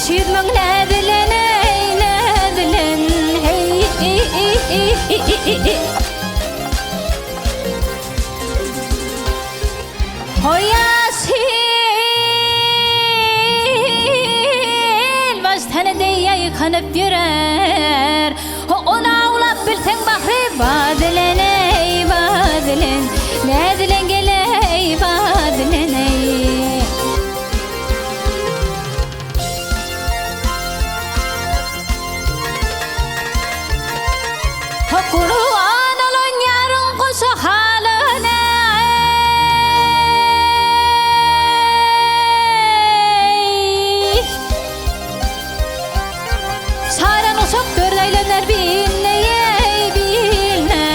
شيد من نادلن نادلن هيا سيل باش تهندي يخنب يرر هقنا ولا بلتن بحري بادلن بادلن نادلن قلي بادلن هقولوا أنا لن يرنقص حالنا سارا نصبر ليلة نربينا يبينا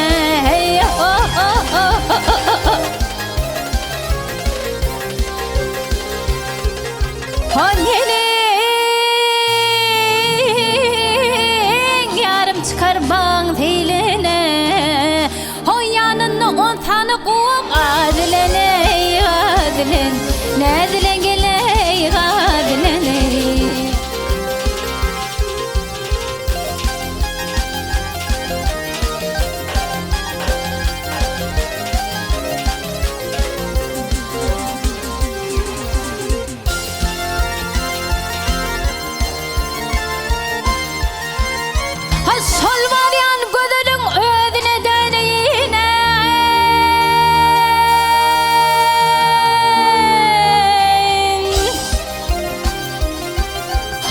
هنيلين يارم تكربان ثيلنا هيانا نقون ثانقوم غادلن غادلن نادلن قلي غادلن Solvaryan gözünün ödüne döneyine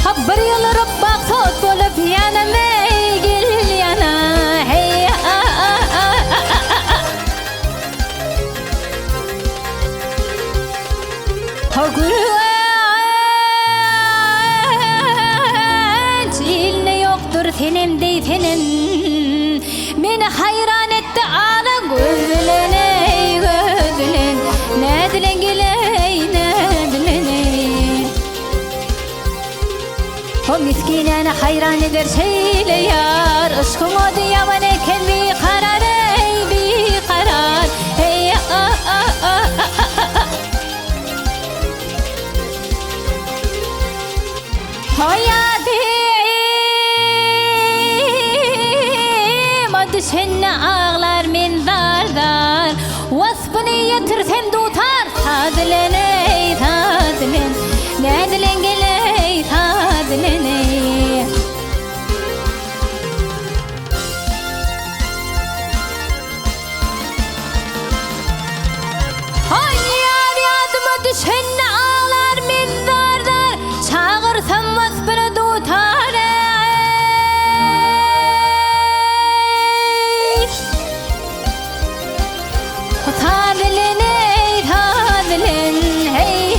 Habber yıllarım bak tot bolup yanıma gel yana hey Senem dey senem Beni hayran etti ana gözlen ey gözlen Nedilen geley nedilen ey O miskinen hayran eder şeyle yar Aşkım o diyaman eken bir karar ey bir karar Hey Hayatı Sen ağlar min dar dar Vasfını yetirsem tutar Tadlen ey tadlen Nedilen geley tadlen ey Hayır yadıma düşen ağlar min dar dar Çağırsam vasfını tutar Tadlen ey tadlen hey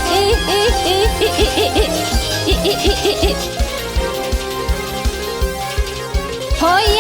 Hoy